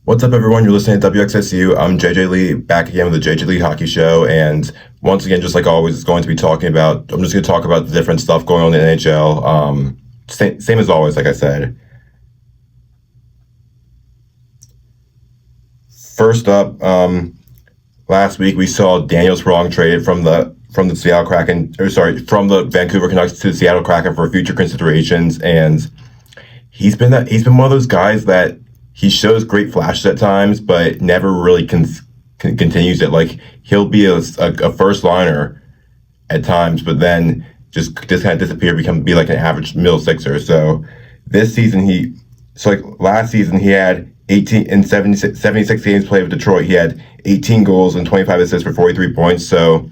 What's up, everyone? You're listening to WXSU. I'm JjLee, back again with the JjLee Hockey Show. And once again, just like always, I'm just going to talk about the different stuff going on in the NHL. Same as always, like I said. First up, last week we saw Daniel Sprong traded from the Seattle Kraken, from the Vancouver Canucks to the Seattle Kraken for future considerations. And he's been one of those guys that he shows great flashes at times, but never really continues it. Like, he'll be a first liner at times, but then just kind of disappear, be like an average middle sixer. So this season last season he had 18 in 76 games played with Detroit. He had 18 goals and 25 assists for 43 points. So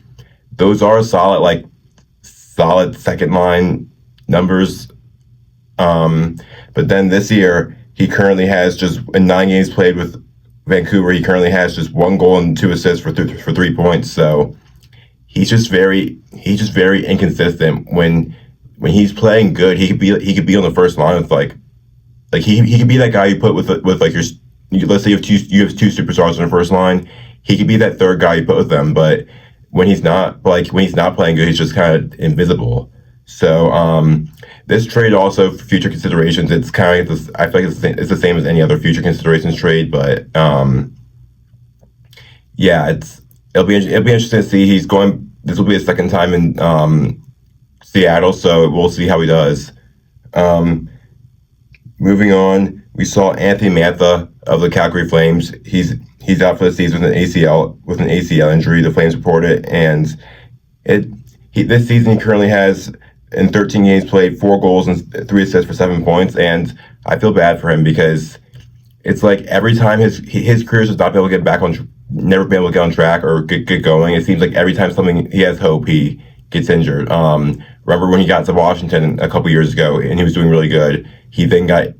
those are solid second line numbers. But then this year, he currently has just, in 9 games played with Vancouver, he currently has just 1 goal and 2 assists for 3 points. So he's just very inconsistent. When he's playing good, he could be on the first line with like he could be that guy you put with like let's say you have two superstars on the first line. He could be that third guy you put with them. But when he's not playing good, he's just kind of invisible. So this trade also, for future considerations, it's kind of this. I feel like it's the same as any other future considerations trade, but yeah, it'll be interesting to see. This will be his second time in Seattle, so we'll see how he does. Moving on, we saw Anthony Mantha of the Calgary Flames. He's out for the season with an ACL injury. The Flames reported, and this season he currently has, in 13 games played, 4 goals and 3 assists for 7 points. And I feel bad for him because it's like every time his career has not been able to never been able to get on track or get going. It seems like every time he has hope, he gets injured. Remember when he got to Washington a couple years ago and he was doing really good? He then got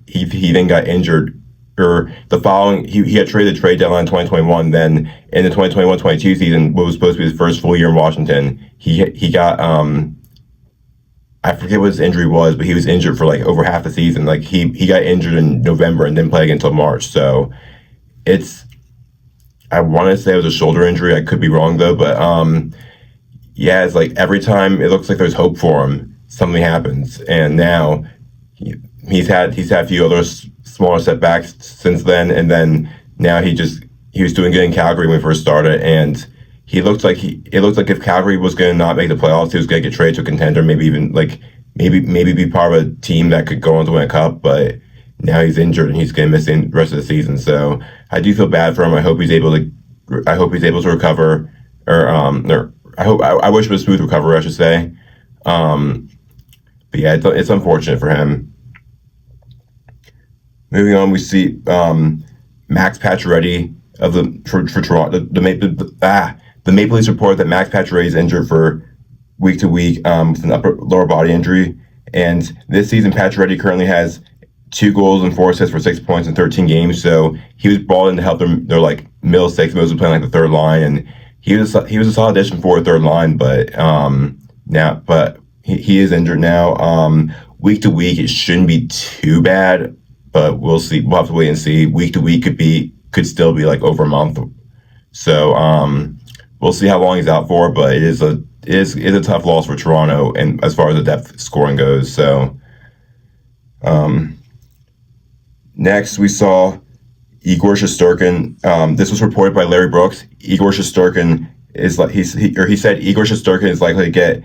injured. Or the following, he had traded the trade deadline in 2021. Then in the 2021-22 season, what was supposed to be his first full year in Washington, he got I forget what his injury was, but he was injured for like over half the season. Like he got injured in November and didn't play again until March. So I want to say it was a shoulder injury. I could be wrong though, but yeah, it's like every time it looks like there's hope for him, something happens. And now he's had a few other smaller setbacks since then, and then now he was doing good in Calgary when we first started, and it looked like if Calgary was going to not make the playoffs, he was going to get traded to a contender, maybe even maybe be part of a team that could go on to win a cup. But now he's injured and he's going to miss the rest of the season. So I do feel bad for him. I hope he's able to recover, or I wish it was a smooth recovery, I should say. But yeah, it's unfortunate for him. Moving on, we see Max Pacioretty for Toronto. The Maple Leafs report that Max Pacioretty is injured for week to week with an lower body injury. And this season, Pacioretty currently has 2 goals and 4 assists for 6 points in 13 games. So he was brought in to help them. They're like middle six, mostly playing like the third line, and he was a solid addition for a third line. But he is injured now. Week to week, it shouldn't be too bad, but we'll see. We'll have to wait and see. Week to week could still be like over a month. So we'll see how long he's out for, but it is a tough loss for Toronto, and as far as the depth scoring goes. So next we saw Igor Shesterkin. This was reported by Larry Brooks. Igor Shesterkin is like he said Igor Shesterkin is likely to get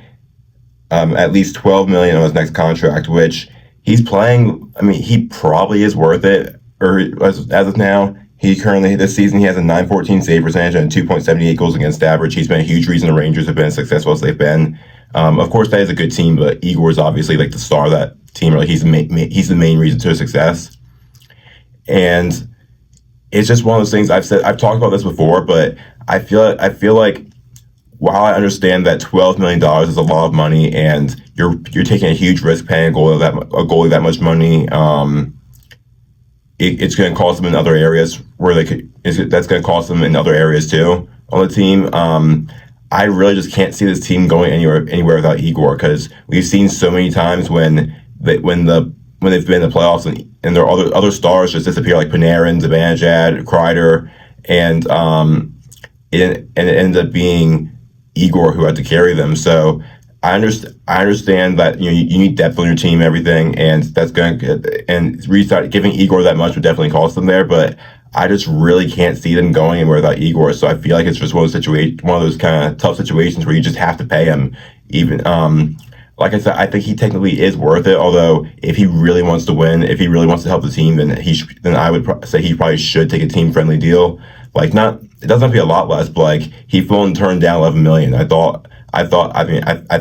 at least $12 million on his next contract, which he's playing. I mean, he probably is worth it. Or as of now, this season he has a .914 save percentage and 2.78 goals against average. He's been a huge reason the Rangers have been as successful as they've been. Of course, that is a good team, but Igor is obviously like the star of that team. Like he's the main reason to success. And it's just one of those things I've talked about this before, but I feel like while I understand that $12 million is a lot of money, and you're taking a huge risk paying a goalie that much money, it's going to cost them in other areas that's going to cost them in other areas too on the team. I really just can't see this team going anywhere without Igor, because we've seen so many times when the when they've been in the playoffs and their other stars just disappear, like Panarin, Zibanejad, Kreider, and it ended up being Igor who had to carry them. So I understand that you need depth on your team and everything, and that's going to and restart giving Igor that much would definitely cost them there. But I just really can't see them going anywhere without Igor. So I feel like it's just one of those kind of tough situations where you just have to pay him. Even like I said, I think he technically is worth it. Although if he really wants to win, if he really wants to help the team, then I would say he probably should take a team friendly deal. Like it doesn't have to be a lot less, but like he flew and turned down 11 million. I think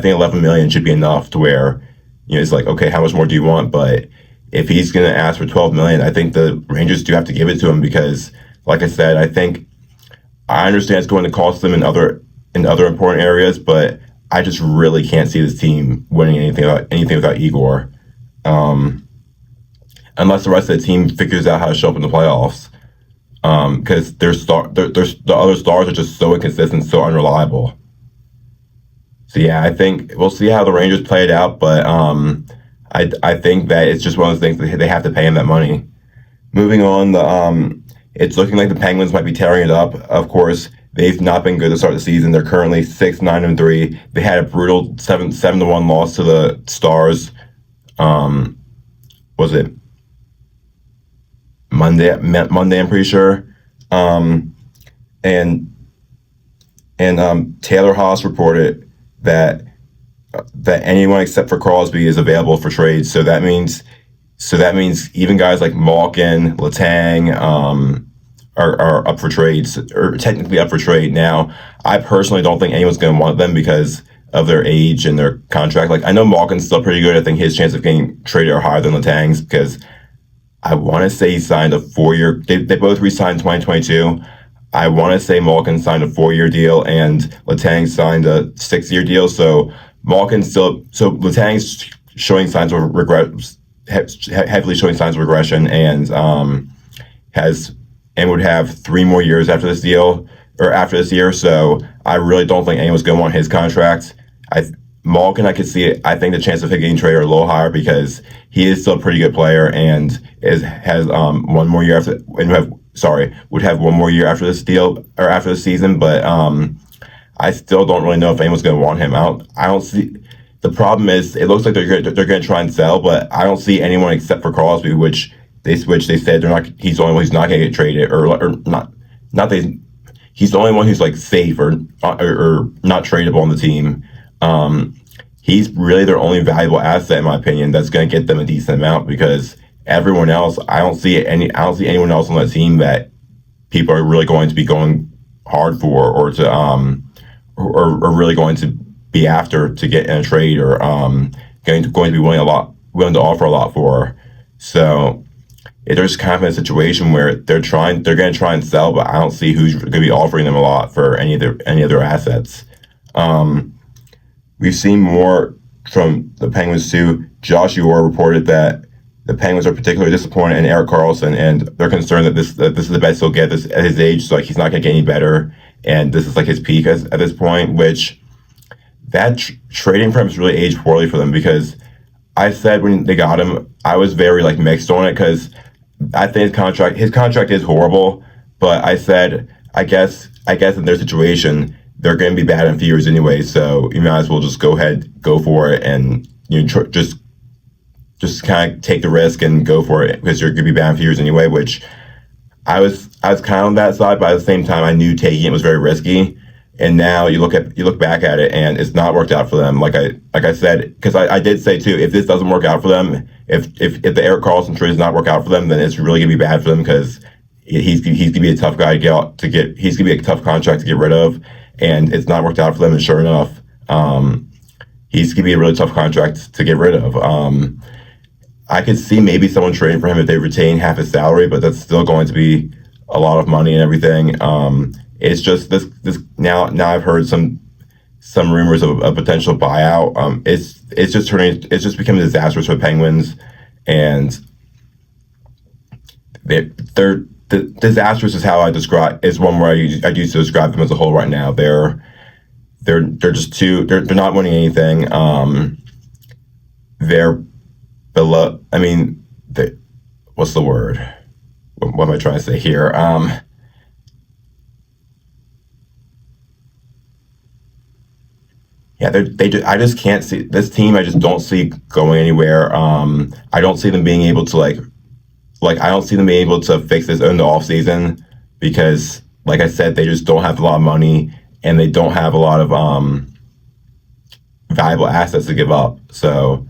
11 million should be enough to where it's like, okay, how much more do you want? But if he's going to ask for 12 million, I think the Rangers do have to give it to him because, like I said, I understand it's going to cost them in other important areas, but I just really can't see this team winning anything without Igor, unless the rest of the team figures out how to show up in the playoffs. Because the other stars are just so inconsistent, so unreliable. So yeah, I think we'll see how the Rangers play it out, but I think that it's just one of those things that they have to pay him that money. Moving on, it's looking like the Penguins might be tearing it up. Of course, they've not been good to start the season. They're currently 6-9-3. They had a brutal 7-1 loss to the Stars. Was it Monday? I'm pretty sure. And Taylor Haas reported that anyone except for Crosby is available for trade. So that means even guys like Malkin, Letang are up for trades, or technically up for trade. Now, I personally don't think anyone's going to want them because of their age and their contract. Like, I know Malkin's still pretty good. I think his chance of getting traded are higher than Letang's because I want to say he signed a 4-year. They both re-signed 2022. I want to say Malkin signed a 4-year deal and Letang signed a 6-year deal. So Letang's showing signs of heavily showing signs of regression, and would have 3 more years after this deal or after this year. So I really don't think anyone's going to want his contract. Malkin, I could see it. I think the chance of him getting traded are a little higher because he is still a pretty good player and has 1 more year after would have 1 more year after this deal or after the season. But I still don't really know if anyone's going to want him. I don't see. The problem is it looks like they're going to try and sell, but I don't see anyone except for Crosby, which they said they're not. He's the only one who's not going to get traded or not. He's the only one who's like safe or not tradable on the team. He's really their only valuable asset, in my opinion, that's going to get them a decent amount because everyone else, I don't see anyone else on that team that people are really going to be going hard for or really going to be after to get in a trade or going to be willing to offer a lot for. So there's kind of a situation where they're going to try and sell, but I don't see who's going to be offering them a lot for any of their assets. We've seen more from the Penguins too. Josh Ure reported that the Penguins are particularly disappointed in Erik Karlsson, and they're concerned that this is the best he'll get at his age. So like he's not going to get any better, and this is like his peak at this point. Which that trading for him has really aged poorly for them because I said when they got him, I was very like mixed on it because I think his contract is horrible. But I said I guess in their situation, they're going to be bad in a few years anyway, so you might as well just go for it, and just kind of take the risk and go for it because you're going to be bad in a few years anyway. Which I was kind of on that side, but at the same time, I knew taking it was very risky. And now you look back at it, and it's not worked out for them. Like I said, because I did say too, if this doesn't work out for them, if the Erik Karlsson trade does not work out for them, then it's really going to be bad for them because he's going to be a tough guy to get. He's going to be a tough contract to get rid of. And it's not worked out for them, and sure enough, he's going to be a really tough contract to get rid of. I could see maybe someone trading for him if they retain half his salary, but that's still going to be a lot of money and everything. It's just this now I've heard some rumors of a potential buyout. It's just becoming disastrous for the Penguins, and they're disastrous is how is one where I use to describe them as a whole right now. They're just they're not winning anything. They're below. I mean, what's the word? What am I trying to say here? Yeah, I just can't see this team. I just don't see going anywhere. I don't see them being able to I don't see them being able to fix this in the off season because, like I said, they just don't have a lot of money and they don't have a lot of valuable assets to give up. So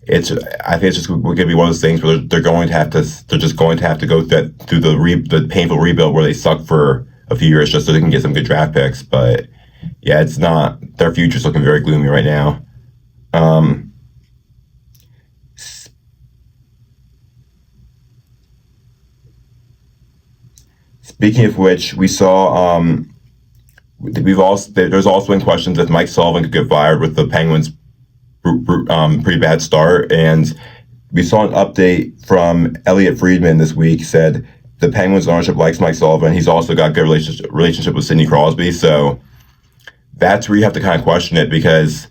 I think it's just going to be one of those things where they're just going to have to go through the painful rebuild where they suck for a few years just so they can get some good draft picks. But yeah, it's not their future's looking very gloomy right now. Um, Speaking of which, we saw there's also been questions if Mike Sullivan could get fired with the Penguins' pretty bad start, and we saw an update from Elliot Friedman this week said the Penguins ownership likes Mike Sullivan. He's also got a good relationship with Sidney Crosby, so that's where you have to kind of question it because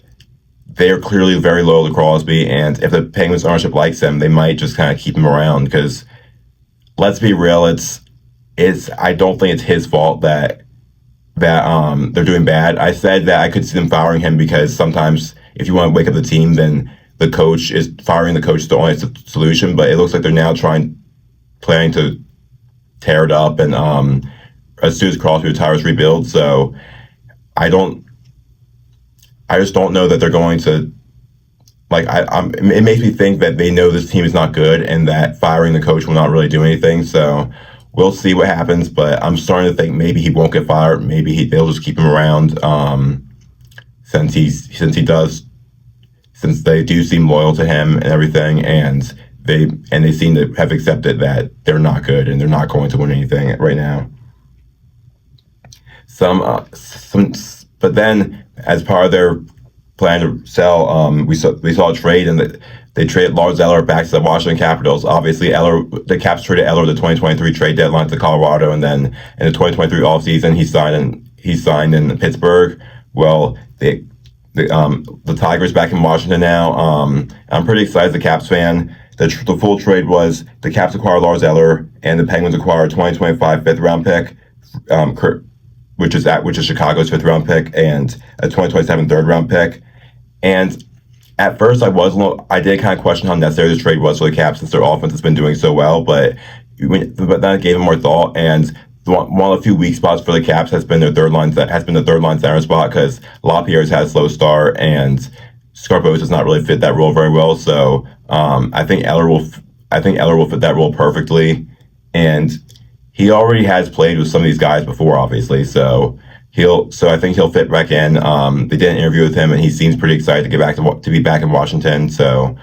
they are clearly very loyal to Crosby, and if the Penguins ownership likes him, they might just kind of keep him around because let's be real, it's I don't think it's his fault that they're doing bad. I said that I could see them firing him because sometimes if you want to wake up the team, then firing the coach is the only solution. But it looks like they're now planning to tear it up, and as soon as Crosby retires, rebuild. So I don't, I just don't know that they're going to it makes me think that they know this team is not good and that firing the coach will not really do anything. So we'll see what happens, but I'm starting to think maybe he won't get fired. Maybe they'll just keep him around since they do seem loyal to him and everything, and they seem to have accepted that they're not good and they're not going to win anything right now. But then as part of their plan to sell, we saw a trade and they traded Lars Eller back to the Washington Capitals. Obviously, the Caps traded Eller the 2023 trade deadline to Colorado, and then in the 2023 offseason, he signed in Pittsburgh. Well, the Tigers back in Washington now. I'm pretty excited as a Caps fan. The full trade was the Caps acquired Lars Eller and the Penguins acquired a 2025 fifth round pick, which is Chicago's fifth round pick, and a 2027 third round pick. And at first, I did kind of question how necessary the trade was for the Caps since their offense has been doing so well. But then I gave it more thought, and one of the few weak spots for the Caps has been the third line center spot because LaPierre's had a slow start, and Scarboza does not really fit that role very well. So I think Eller will fit that role perfectly, and he already has played with some of these guys before, obviously. So I think he'll fit back in. They did an interview with him, and he seems pretty excited to get back to be back in Washington. So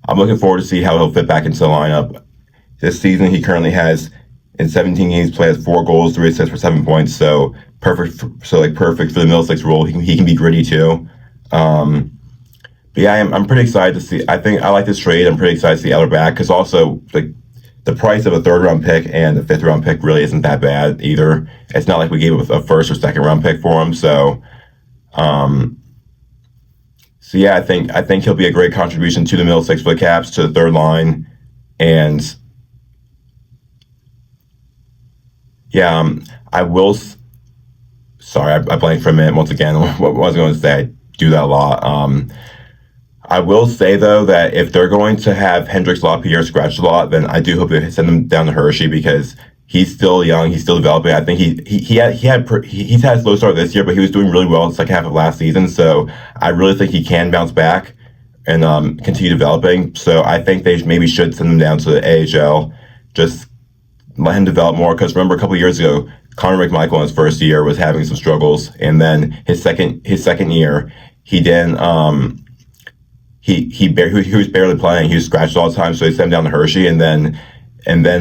I'm looking forward to see how he'll fit back into the lineup. This season, he currently has in 17 games played 4 goals, 3 assists for 7 points. So perfect. Perfect for the Middlesex role. He can be gritty too. But yeah, I'm pretty excited to see. I think I like this trade. I'm pretty excited to see Eller back because also the price of a third round pick and a fifth round pick really isn't that bad either. It's not like we gave a first or second round pick for him. So yeah, I think he'll be a great contribution to the Middlesex for the Caps, to the third line, and yeah, I will. Sorry, I blanked for a minute once again. What was I going to say? I do that a lot. I will say though that if they're going to have Hendricks LaPierre scratch a lot, then I do hope they send him down to Hershey because he's still young, he's still developing. I think he's had a slow start this year, but he was doing really well in the second half of last season. So I really think he can bounce back and continue developing. So I think they maybe should send him down to the AHL, just let him develop more. Because remember a couple of years ago, Connor McMichael in his first year was having some struggles, and then his second year, he didn't. He was barely playing. He was scratched all the time, so they sent him down to Hershey, and then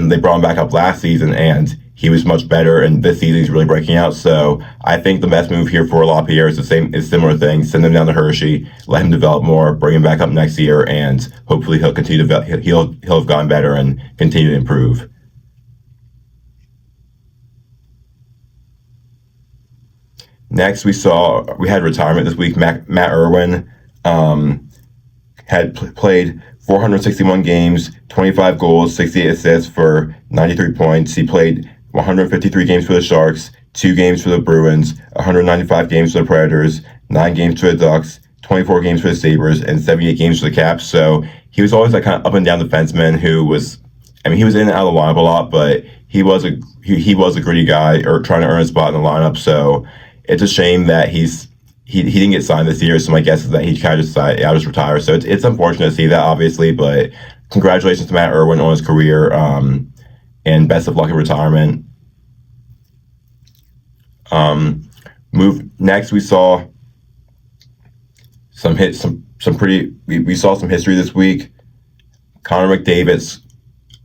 they brought him back up last season, and he was much better. And this season, he's really breaking out. So I think the best move here for LaPierre is similar thing. Send him down to Hershey, let him develop more, bring him back up next year, and hopefully he'll continue to he'll have gotten better and continue to improve. Next, we had retirement this week. Matt Irwin. had played 461 games, 25 goals, 68 assists for 93 points. He played 153 games for the Sharks, 2 games for the Bruins, 195 games for the Predators, 9 games for the Ducks, 24 games for the Sabres, and 78 games for the Caps. So he was always that kind of up and down defenseman who was, I mean, he was in and out of the lineup a lot, but he was a gritty guy or trying to earn a spot in the lineup. So it's a shame that he didn't get signed this year. So my guess is that he kind of decided, I'll just retire. So it's unfortunate to see that, obviously, but congratulations to Matt Irwin on his career, and best of luck in retirement. Next, we saw we saw some history this week. Connor McDavid's,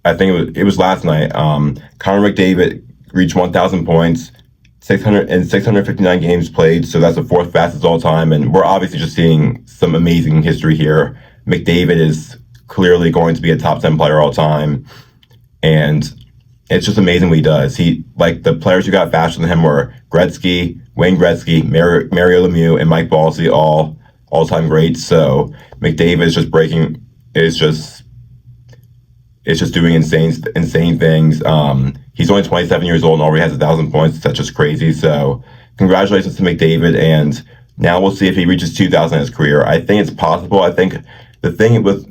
I think it was last night. Connor McDavid reached 1,000 points, 659 games played, so that's the 4th fastest all time. And we're obviously just seeing some amazing history here. McDavid is clearly going to be a top 10 player all time, and it's just amazing what he does. Like the players who got faster than him were Gretzky, Wayne Gretzky, Mario Lemieux, and Mike Bossy, all-time greats. So McDavid is just doing insane things. He's only 27 years old and already has 1,000 points. That's just crazy. So congratulations to McDavid, and now we'll see if he reaches 2,000 in his career. I think it's possible. I think the thing with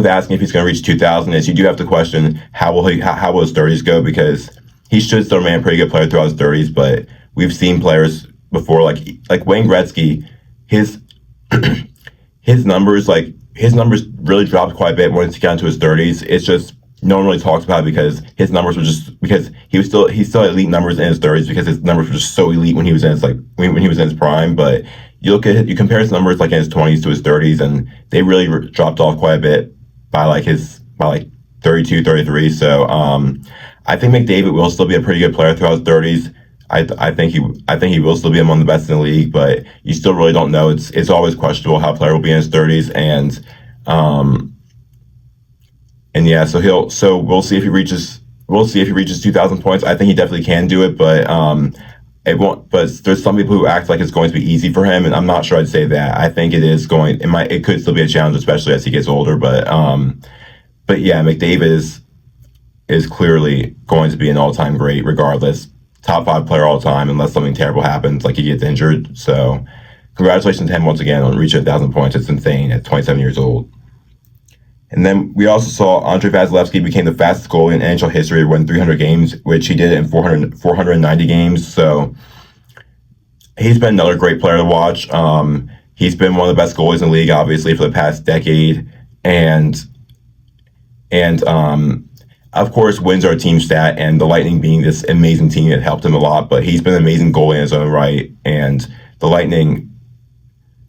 asking if he's going to reach 2,000 is you do have to question how will his 30s go, because he should still remain a pretty good player throughout his 30s. But we've seen players before, like Wayne Gretzky, his numbers really dropped quite a bit once he got into his 30s. It's just no one really talks about it because his numbers were just, because he still had elite numbers in his 30s because his numbers were just so elite when he was in his when he was in his prime. But you compare his numbers like in his 20s to his 30s, and they really dropped off quite a bit by 32, 33. So I think McDavid will still be a pretty good player throughout his 30s. I think he will still be among the best in the league, but you still really don't know. It's always questionable how a player will be in his 30s, and yeah, so we'll see if he reaches 2,000 points. I think he definitely can do it, but it won't. But there's some people who act like it's going to be easy for him, and I'm not sure I'd say that. I think it could still be a challenge, especially as he gets older. But yeah, McDavid is clearly going to be an all-time great, regardless. Top 5 player all time, unless something terrible happens, like he gets injured. So congratulations to him once again on reaching 1,000 points. It's insane at 27 years old. And then we also saw Andre Vasilevsky became the fastest goalie in NHL history to win 300 games, which he did in 490 games. So he's been another great player to watch. He's been one of the best goalies in the league, obviously, for the past decade. And of course, wins are a team stat, and the Lightning being this amazing team, it helped him a lot. But he's been an amazing goalie in his own right, and the Lightning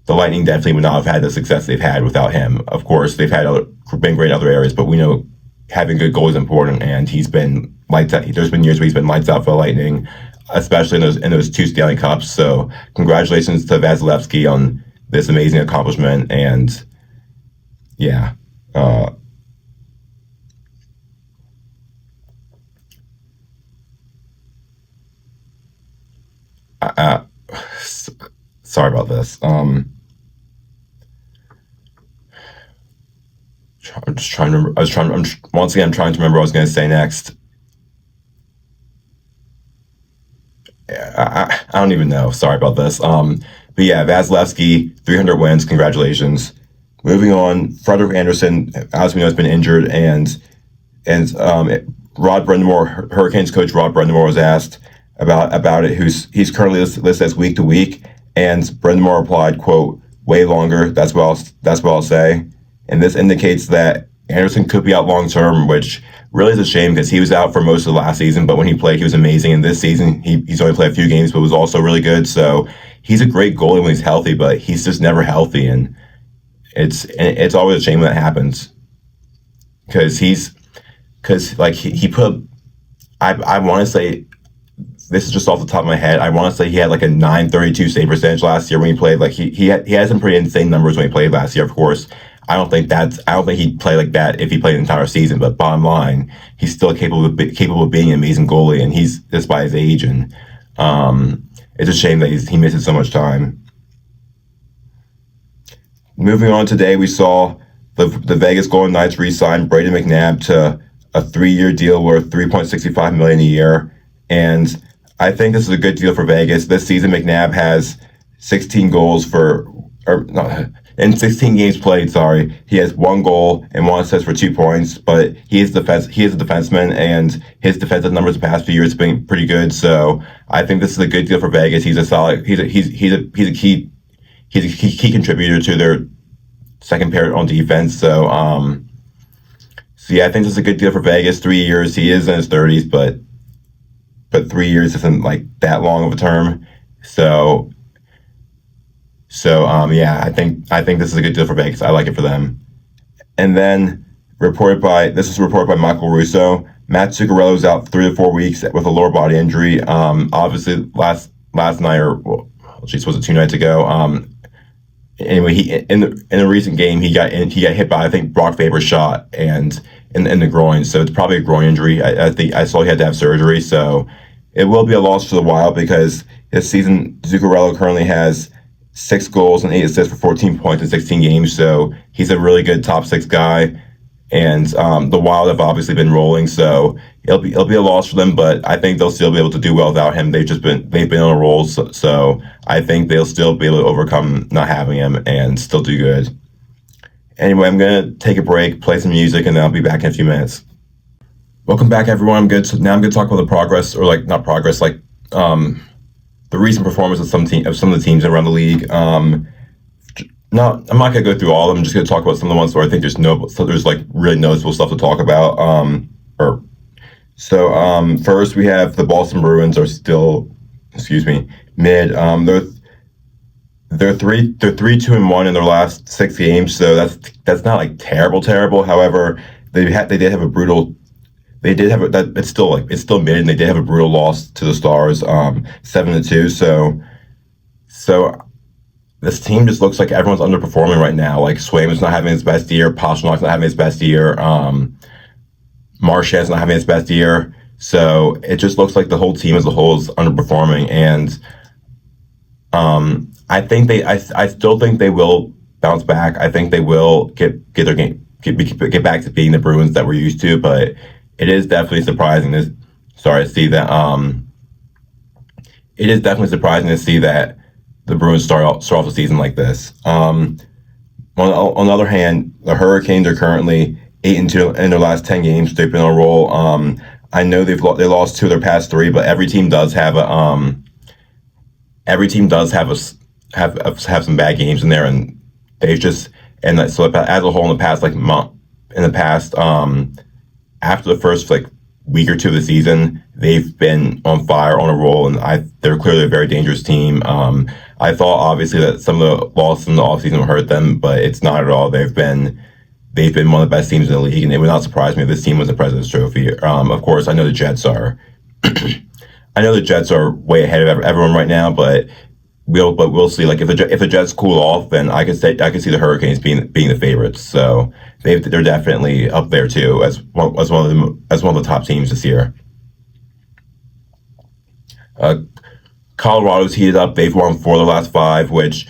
definitely would not have had the success they've had without him. Of course, they've been great in other areas, but we know having good goals is important, and he's been lights out. There's been years where he's been lights out for the Lightning, especially in those 2 Stanley Cups. So congratulations to Vasilevsky on this amazing accomplishment, and yeah. Sorry about this. I'm just trying to remember. I'm trying to remember what I was going to say next. I don't even know. Sorry about this. But yeah, Vasilevsky, 300 wins. Congratulations. Moving on, Frederik Andersen, as we know, has been injured, and Rod Brind'Amour, Hurricanes coach Rod Brind'Amour, was asked about it. He's currently listed as week to week, and Brind'Amour replied, quote, "Way longer. That's what I'll say." And this indicates that Anderson could be out long term, which really is a shame because he was out for most of the last season. But when he played, he was amazing. And this season, he's only played a few games, but was also really good. So he's a great goalie when he's healthy, but he's just never healthy, and it's always a shame when that happens because he put. I want to say. This is just off the top of my head. I want to say he had like a .932 save percentage last year when he played. Like he had some pretty insane numbers when he played last year. Of course, I don't think he'd play like that if he played the entire season. But bottom line, he's still capable of being an amazing goalie, and he's despite his age. And it's a shame that he misses so much time. Moving on today, we saw the Vegas Golden Knights re-sign Brayden McNabb to a 3-year deal worth $3.65 million a year, and I think this is a good deal for Vegas. This season, McNabb has 16 goals in 16 games played. Sorry, he has 1 goal and 1 assist for 2 points. But he is a defenseman, and his defensive numbers the past few years have been pretty good. So I think this is a good deal for Vegas. He's a solid. He's a key contributor to their second pair on defense. So yeah, I think this is a good deal for Vegas. 3 years. He is in his 30s, but 3 years isn't like that long of a term. So yeah, I think this is a good deal for Vegas. I like it for them. And then reported by Michael Russo, Matt Zuccarello is out 3 to 4 weeks with a lower body injury. Obviously last night, or well, geez, was it 2 nights ago? Anyway, he in a recent game he got hit by, I think, Brock Faber's shot and in the groin. So it's probably a groin injury. I think I saw he had to have surgery. So it will be a loss for the Wild, because this season Zuccarello currently has 6 goals and 8 assists for 14 points in 16 games. So he's a really good top 6 guy. And the Wild have obviously been rolling, so it'll be a loss for them. But I think they'll still be able to do well without him. They've been on a roll, so I think they'll still be able to overcome not having him and still do good. Anyway, I'm gonna take a break, play some music, and then I'll be back in a few minutes. Welcome back, everyone. Now I'm gonna talk about the progress, or like not progress, like the recent performance of some of the teams around the league. I'm not gonna go through all of them. I'm just gonna talk about some of the ones where I think there's like really noticeable stuff to talk about. First we have the Boston Bruins are still, mid. They're 3-2-1 in their last 6 games, so that's not like terrible. However, it's still mid, and they did have a brutal loss to the Stars, 7-2. So this team just looks like everyone's underperforming right now. Like Swayman's not having his best year, Pastrnak's not having his best year, Marchand's not having his best year. So it just looks like the whole team as a whole is underperforming, and I still think they will bounce back. I think they will get their game, get back to being the Bruins that we're used to. But it is definitely surprising to see that the Bruins start off the season like this. On the other hand, the Hurricanes are currently 8-2 in their last 10 games. They've been on a roll. I know they lost 2 of their past 3, but every team does have some bad games in there, and they've just so as a whole in the past after the first week or 2 of the season, they've been on fire, on a roll, and they're clearly a very dangerous team. I thought obviously that some of the losses in the offseason would hurt them, but it's not at all. They've been one of the best teams in the league, and it would not surprise me if this team was a President's Trophy. Of course, I know the Jets are way ahead of everyone right now, but we'll see. Like if the Jets cool off, then I could see the Hurricanes being the favorites. So they're definitely up there too as one of the top teams this year. Colorado's heated up. They've won 4 of the last 5, which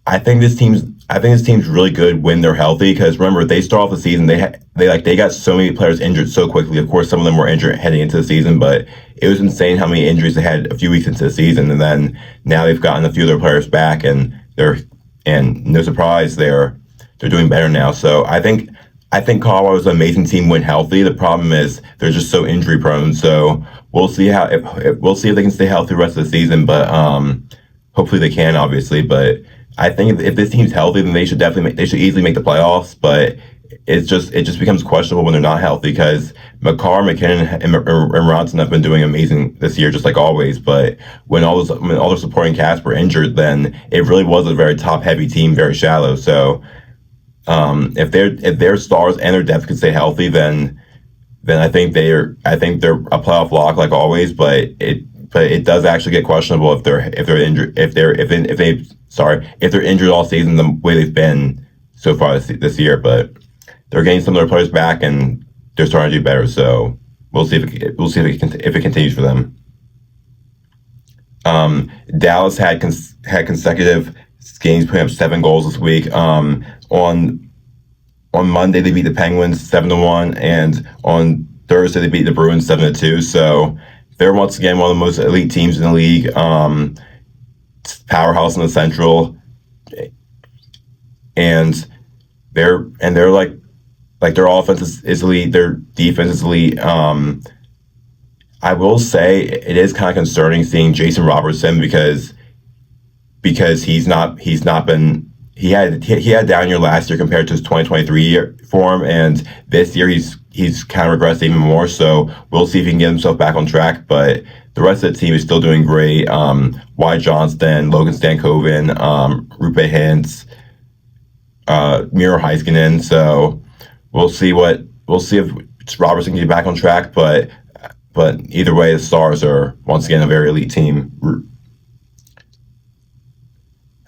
I think this team's really good when they're healthy. Because remember, they start off the season, they got so many players injured so quickly. Of course, some of them were injured heading into the season, but it was insane how many injuries they had a few weeks into the season. And then now they've gotten a few of their players back, and no surprise, they're doing better now. So I think Colorado's an amazing team when healthy. The problem is they're just so injury prone. So we'll see if they can stay healthy the rest of the season. But hopefully they can, obviously. But I think if this team's healthy, then they should easily make the playoffs. But it just becomes questionable when they're not healthy, because McCarr, McKinnon, and Ronson have been doing amazing this year, just like always. But when all the supporting cast were injured, then it really was a very top heavy team, very shallow. So if their stars and their depth can stay healthy, then I think they're a playoff lock like always. But it does actually get questionable if they're injured if they're injured all season the way they've been so far this year. But they're getting some of their players back, and they're starting to do better. So we'll see if it continues for them. Dallas had consecutive games, putting up 7 goals this week. On Monday they beat the Penguins 7-1, and on Thursday they beat the Bruins 7-2. So they're once again one of the most elite teams in the league. Powerhouse in the Central, and they're like their offense is elite, their defense is elite. I will say it is kind of concerning seeing Jason Robertson because he's not been. He had a down year last year compared to his 2023 year form, and this year he's kind of regressed even more. So we'll see if he can get himself back on track. But the rest of the team is still doing great. Wyatt Johnston, Logan Stankoven, Rupe Hintz, Miro Heiskanen. So we'll see if Robertson can get back on track. But either way, the Stars are once again a very elite team.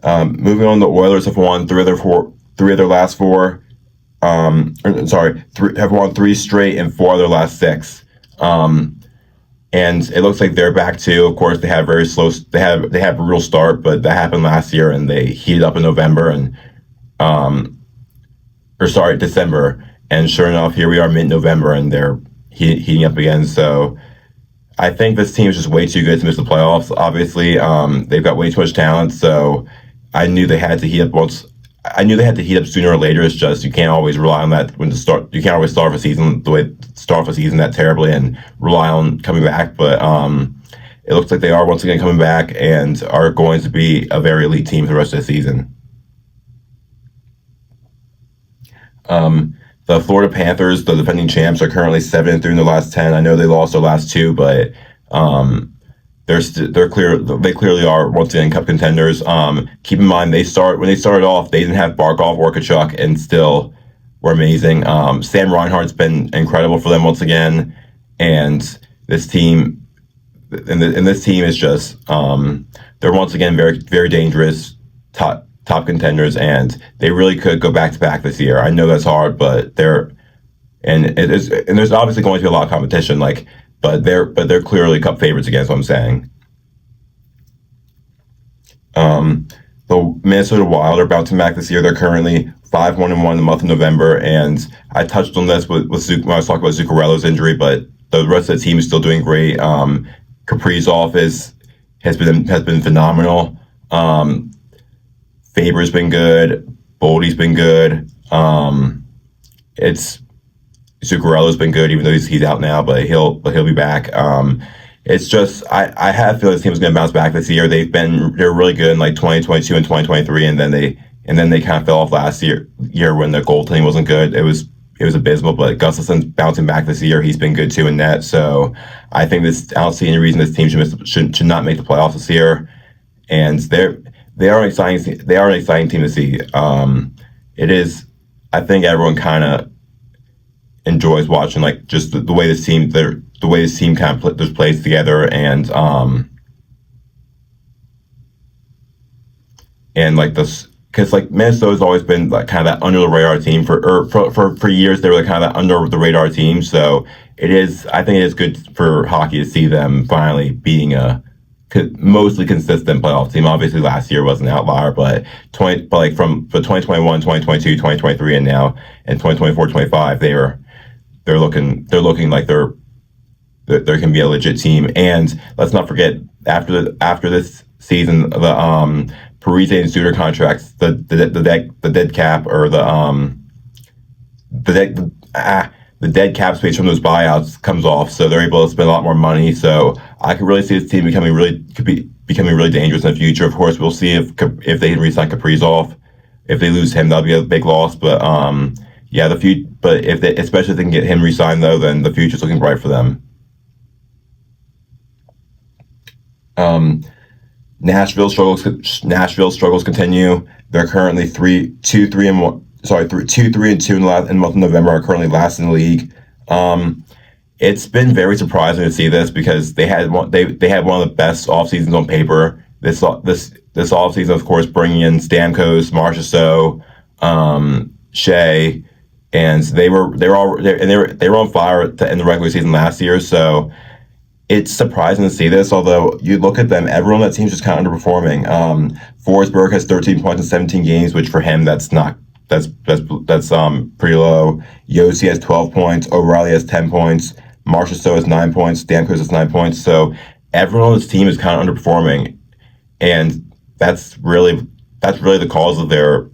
Moving on, the Oilers have won three of their last four. Have won 3 straight and 4 of their last 6. And it looks like they're back too. Of course, they had very slow. They had a brutal start, but that happened last year, and they heated up in November and December. And sure enough, here we are mid-November, and they're heating up again. So I think this team is just way too good to miss the playoffs. Obviously, they've got way too much talent. So I knew they had to heat up sooner or later. It's just you can't always rely on that when to start. You can't always start off a season that terribly and rely on coming back. But it looks like they are once again coming back and are going to be a very elite team for the rest of the season. The Florida Panthers, the defending champs, are currently 7-3 in their last 10. I know they lost their last 2, but they clearly are once again cup contenders. Keep in mind when they started off, they didn't have Barkov or Tkachuk and still were amazing. Sam Reinhart's been incredible for them once again, and this team is just they're once again very, very dangerous, top contenders, and they really could go back to back this year. I know that's hard, but there's obviously going to be a lot of competition. But they're clearly cup favorites again, is what I'm saying. The Minnesota Wild are bouncing back this year. They're currently 5-1-1 in the month of November, and I touched on this when I was talking about Zuccarello's injury, but the rest of the team is still doing great. Kaprizov has been phenomenal. Faber's been good. Boldy's been good. Zuccarello's been good, even though he's out now, but he'll be back. It's just I have feel this team is going to bounce back this year. They're really good in 2022 and 2023, and then they kind of fell off last year when their goaltending wasn't good. It was abysmal, but Gustafson's bouncing back this year. He's been good too in net. So I think I don't see any reason this team should not make the playoffs this year. And they are an exciting team to see. It is. I think everyone kind of enjoys watching just the way this team kind of plays together, and this, because Minnesota's always been kind of that under the radar team for years. They were kind of that under the radar team. So I think it is good for hockey to see them finally being a mostly consistent playoff team. Obviously last year was an outlier, but from 2021, 2022, 2023, and now in 2024, 25, they're looking like there can be a legit team. And let's not forget, after this season, the Parise and Suter contracts, the dead cap, or the dead cap space from those buyouts comes off, so they're able to spend a lot more money. So I could really see this team becoming really dangerous in the future. Of course, we'll see if they can re-sign Kaprizov. If they lose him, that'll be a big loss. But especially if they can get him re-signed, though, then the future's looking bright for them. Nashville struggles continue. They're currently 2-3-2 in the month of November. Are currently last in the league. It's been very surprising to see this because they had one of the best off seasons on paper. This off season, of course, bringing in Stamkos, Marchessault, Shea, and they were on fire in the regular season last year. So it's surprising to see this, although you look at them, everyone on that team's just kind of underperforming. Forsberg has 13 points in 17 games, which for him, that's pretty low. Yossi has 12 points. O'Reilly has 10 points. Marchessault has 9 points. Stamkos has 9 points. So everyone on this team is kind of underperforming, and that's really the cause of their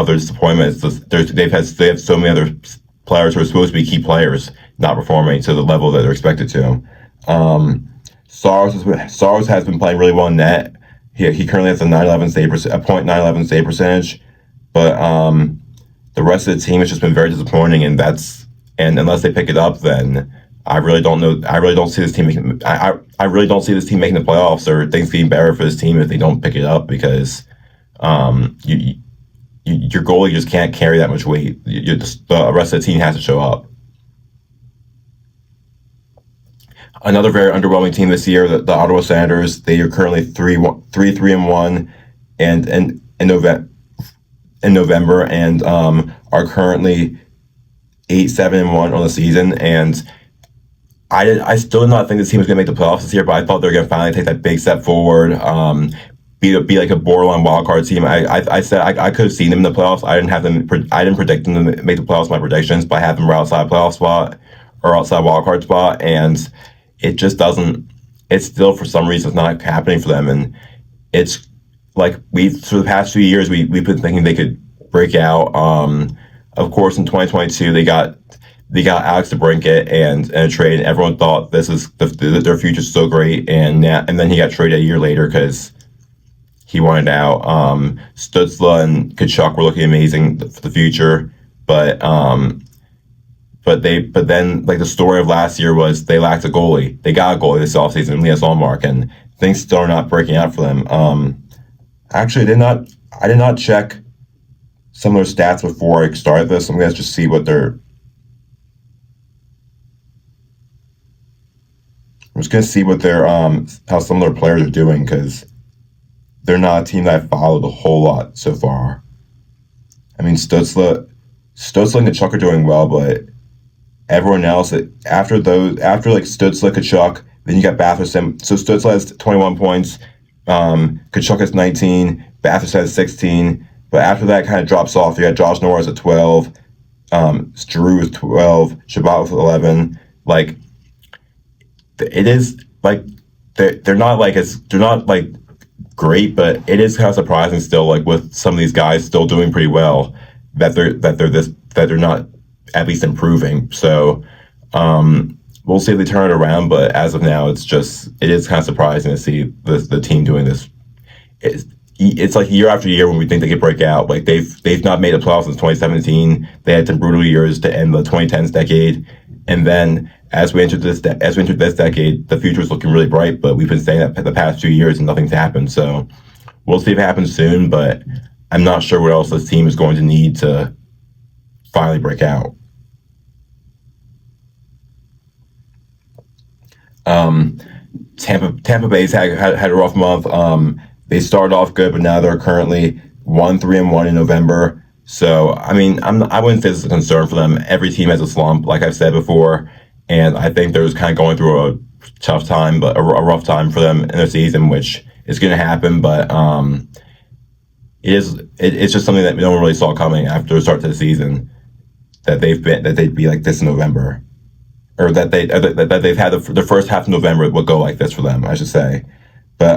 disappointment. They have so many other players who are supposed to be key players not performing to the level that they're expected to. Saros has been playing really well in net. He currently has a .911 save percentage, but the rest of the team has just been very disappointing, and unless they pick it up, then I really don't know. I really don't see this team making. I really don't see this team making the playoffs, or things getting better for this team if they don't pick it up, because your goalie just can't carry that much weight. The rest of the team has to show up. Another very underwhelming team this year, the Ottawa Senators. They are currently 3-3-1, and in November, and are currently 8-7-1 on the season. And I still did not think this team was going to make the playoffs this year, but I thought they were going to finally take that big step forward, be like a borderline wildcard team. I said I could have seen them in the playoffs. I didn't predict them to make the playoffs. My predictions, but I had them outside playoff spot or outside wildcard spot, and it just doesn't. It's still, for some reason, it's not happening for them, and it's like for the past few years we've been thinking they could break out. Of course, in 2022 they got Alex DeBrincat and a trade, and everyone thought this is their future's so great, and then he got traded a year later because he wanted out. Stützle and Tkachuk were looking amazing for the future, but then like the story of last year was they lacked a goalie. They got a goalie this offseason, Linus Ullmark, and things still are not breaking out for them. Actually, I did not check some of their stats before I started this. I'm gonna just see what I'm just gonna see what how some of their players are doing, because they're not a team that I've followed a whole lot so far. I mean, Stützle and Tkachuk are doing well, but everyone else, after like Stützle, Tkachuk, then you got Batherson. So Stützle has 21 points, Tkachuk has 19, Batherson has 16, but after that kind of drops off. You got Josh Norris at 12, Giroux with 12, Shabbat with 11. Like, it is like they're not like great, but it is kind of surprising still, like with some of these guys still doing pretty well, that they're not at least improving. So we'll see if they turn it around, but as of now, it is kind of surprising to see the team doing this. It's like year after year when we think they could break out. Like they've not made the playoffs since 2017. They had some brutal years to end the 2010s decade, and then as we entered this decade, the future is looking really bright. But we've been saying that for the past 2 years and nothing's happened. So we'll see if it happens soon. But I'm not sure what else this team is going to need to finally break out. Tampa Bay's had a rough month. They started off good, but now they're currently 1-3-1 in November. So, I mean, I wouldn't say this is a concern for them. Every team has a slump, like I've said before, and I think they're just kind of going through a tough time, but a rough time for them in their season, which is going to happen. But it's just something that no one really saw coming after the start to the season, that they'd be like this in November, or that they've had the first half of November would go like this for them, I should say. But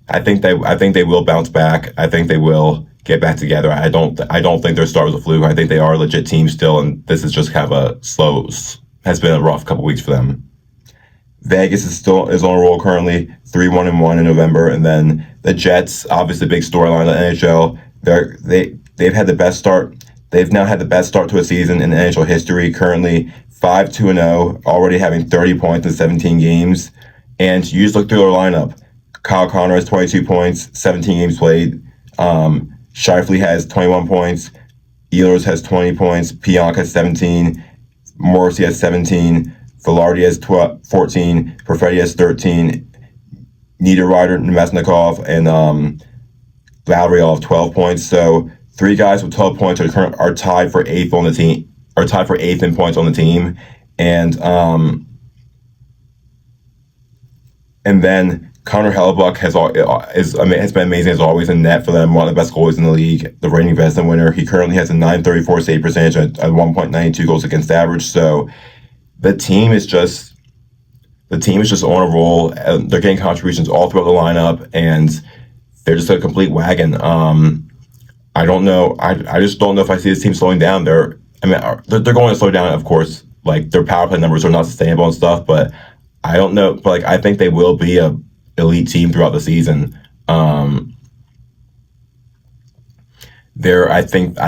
I think they will bounce back. I think they will get back together. I don't think their start was a fluke. I think they are a legit team still, and this is just kind of has been a rough couple weeks for them. Vegas is on a roll currently, 3-1-1 in November, and then the Jets, obviously big storyline in the NHL. They've had the best start. They've now had the best start to a season in NHL history. Currently 5-2-0, already having 30 points in 17 games. And you just look through their lineup. Kyle Connor has 22 points, 17 games played. Scheifele has 21 points. Ehlers has 20 points. Pionk has 17. Morrissey has 17. Velarde has 14. Perfetti has 13. Niederreiter, Nemesnikov, and Lowry all have 12 points. So 3 guys with 12 points are tied for 8th on the team. Are tied for 8th in points on the team, and And then Connor Hellebuck has been amazing as always in net for them, one of the best goalies in the league, the reigning Vezina winner. He currently has a .934 save percentage at 1.92 goals against average. So the team is just on a roll. They're getting contributions all throughout the lineup, and they're just a complete wagon. I don't know. I just don't know if I see this team slowing down. They're going to slow down, of course. Like, their power play numbers are not sustainable and stuff, but I don't know. But like, I think they will be a elite team throughout the season. I think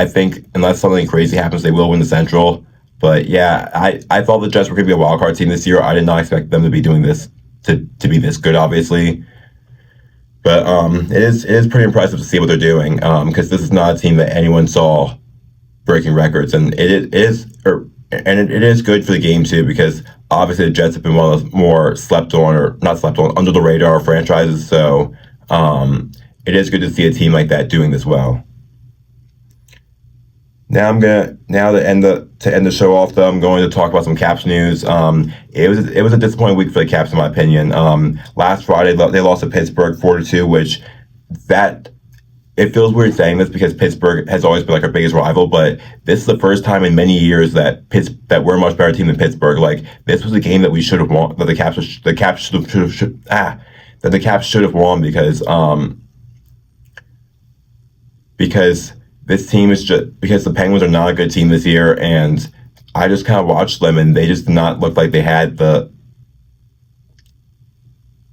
unless something crazy happens, they will win the Central. But yeah, I thought the Jets were going to be a wild card team this year. I did not expect them to be doing this to be this good, obviously. But it is pretty impressive to see what they're doing, because this is not a team that anyone saw breaking records, and it is good for the game too, because obviously the Jets have been one of those more slept on, or not slept on, under the radar franchises. So it is good to see a team like that doing this well. Now to end the show off, though, I'm going to talk about some Caps news. It was a disappointing week for the Caps, in my opinion. Last Friday they lost to Pittsburgh 4-2, which it feels weird saying this because Pittsburgh has always been like our biggest rival, but this is the first time in many years that we're a much better team than Pittsburgh. Like, this was a game that we should have won, that the Caps should have won, because this team is just, because the Penguins are not a good team this year, and I just kind of watched them, and they just did not look like they had the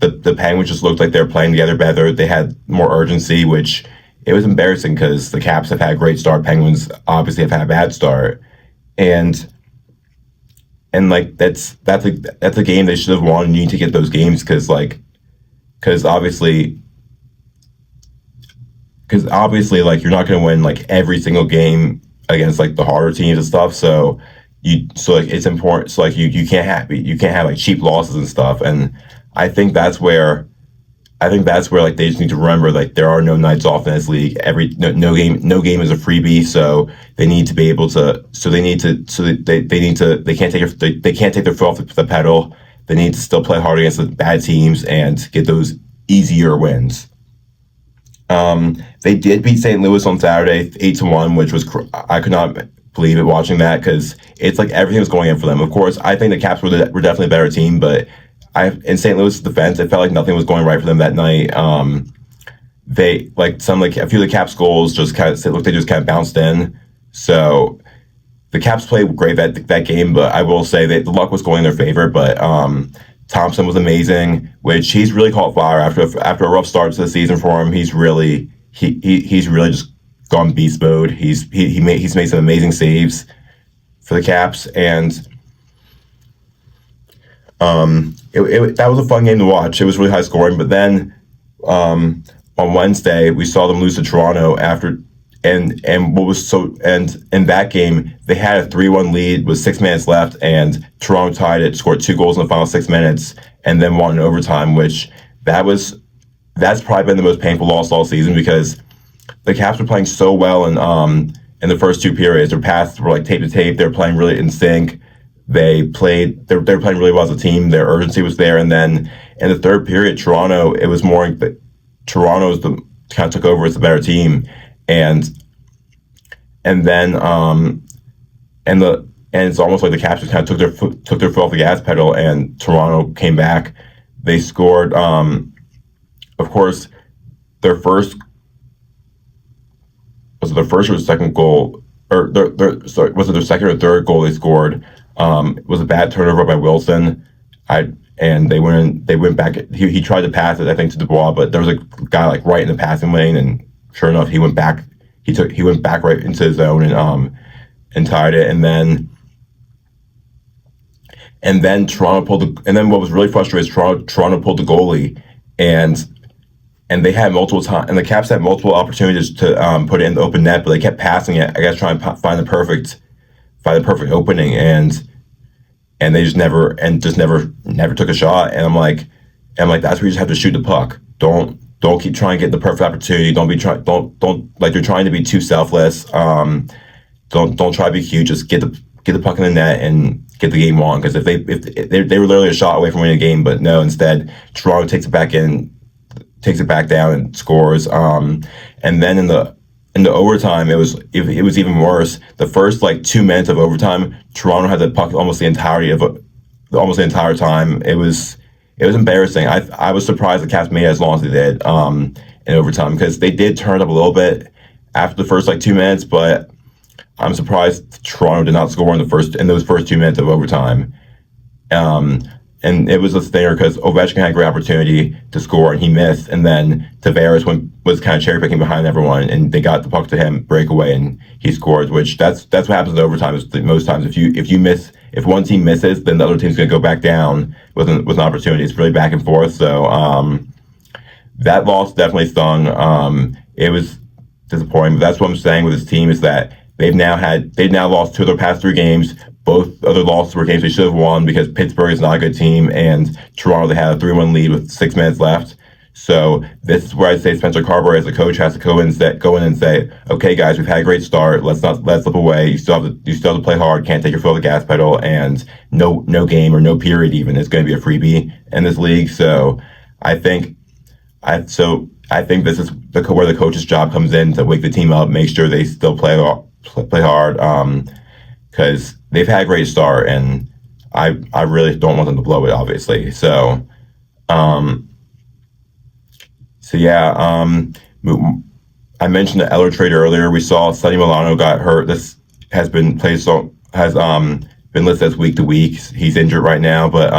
Penguins just looked like they were playing together better. They had more urgency, which it was embarrassing because the Caps have had a great start. Penguins obviously have had a bad start, and like that's a game they should have won. You need to get those games because obviously like, you're not going to win like every single game against like the harder teams and stuff. So like, it's important. So like, you can't have like cheap losses and stuff. And I think that's where like they just need to remember, like, there are no nights off in this league. No game is a freebie. So they need to be able to. They can't take their foot off the pedal. They need to still play hard against the bad teams and get those easier wins. They did beat St. Louis on Saturday 8-1, which was I could not believe it watching that, because it's like everything was going in for them. Of course, I think the Caps were definitely a better team, but in St. Louis' defense, it felt like nothing was going right for them that night. They like a few of the Caps goals just kind of bounced in. So the Caps played great that game, but I will say that the luck was going in their favor. But Thompson was amazing, which he's really caught fire after a rough start to the season for him. He's really just gone beast mode. He's made some amazing saves for the Caps, and that was a fun game to watch. It was really high scoring, but then on Wednesday we saw them lose to Toronto and in that game they had a 3-1 lead with 6 minutes left, and Toronto tied it, scored 2 goals in the final 6 minutes, and then won in overtime, which that's probably been the most painful loss all season, because the Caps were playing so well in the first 2 periods. Their passes were like tape to tape. They were playing really in sync. They were playing really well as a team. Their urgency was there, and then in the third period, Toronto kind of took over as the better team. And it's almost like the Caps just kind of took their foot off the gas pedal, and Toronto came back. They scored, of course, their first or second goal, or was it their second or third goal they scored? It was a bad turnover by Wilson. And they went back. He tried to pass it, I think, to Dubois, but there was a guy like right in the passing lane, and sure enough, he went back. He went back right into his zone and tied it. And then Toronto pulled and then what was really frustrating is Toronto pulled the goalie, and they had multiple times, and the Caps had multiple opportunities to put it in the open net, but they kept passing it, I guess, trying to find the perfect opening, and they just never took a shot. And I'm like, that's where you just have to shoot the puck. Don't keep trying to get the perfect opportunity. Don't like you're trying to be too selfless. Don't try to be cute. Just get the puck in the net and get the game won. Because if they were literally a shot away from winning the game, but no, instead Toronto takes it back down and scores. And then in the overtime, it was even worse. The first like 2 minutes of overtime, Toronto had the puck almost the entire time. It was embarrassing. I was surprised the Caps made it as long as they did in overtime, because they did turn up a little bit after the first like 2 minutes, but I'm surprised Toronto did not score in those first 2 minutes of overtime. And it was a stinger because Ovechkin had a great opportunity to score and he missed, and then Tavares was kind of cherry picking behind everyone, and they got the puck to him, breakaway, and he scored. Which that's what happens in overtime. Is most times if one team misses, then the other team's going to go back down with an opportunity. It's really back and forth. So that loss definitely stung. It was disappointing, but that's what I'm saying with this team is that they've now lost 2 of their past 3 games. Both other losses were games they should have won, because Pittsburgh is not a good team, and Toronto, they had a 3-1 lead with 6 minutes left. So this is where I say Spencer Carberry as a coach has to go in and say, okay, guys, we've had a great start. Let's not slip away. You still have to play hard. Can't take your foot off the gas pedal, and no game or no period even is going to be a freebie in this league. So I think this is where the coach's job comes in, to wake the team up, make sure they still play hard, because they've had a great start, and I really don't want them to blow it, obviously. So yeah, I mentioned the Eller trade earlier. We saw Sonny Milano got hurt. This has been been listed as week to week. He's injured right now, but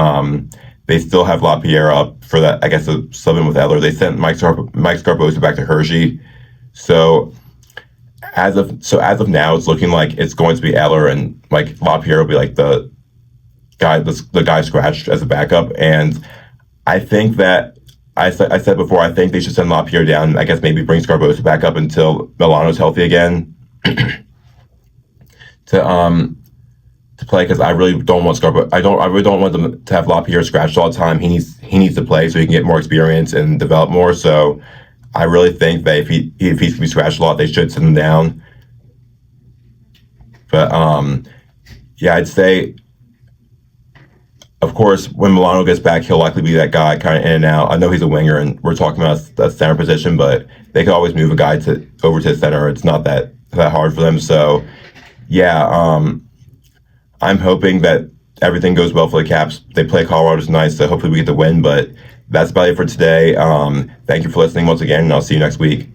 they still have LaPierre up for that. I guess a sub in with Eller. They sent Mike Scarbosa back to Hershey. So as of now, it's looking like it's going to be Eller, and like LaPierre will be like the guy scratched as a backup. And I think that I said before, I think they should send LaPierre down. I guess maybe bring Scarbosa back up until Milano's healthy again to play, because I really don't want Scarbosa. I really don't want them to have LaPierre scratched all the time. He needs to play so he can get more experience and develop more. So I really think that if he's going to be scratched a lot, they should send him down. But yeah, I'd say, of course, when Milano gets back, he'll likely be that guy kind of in and out. I know he's a winger, and we're talking about that center position, but they could always move a guy over to the center. It's not that hard for them. So yeah, I'm hoping that everything goes well for the Caps. They play Colorado tonight, so hopefully we get the win. But that's about it for today. Thank you for listening once again, and I'll see you next week.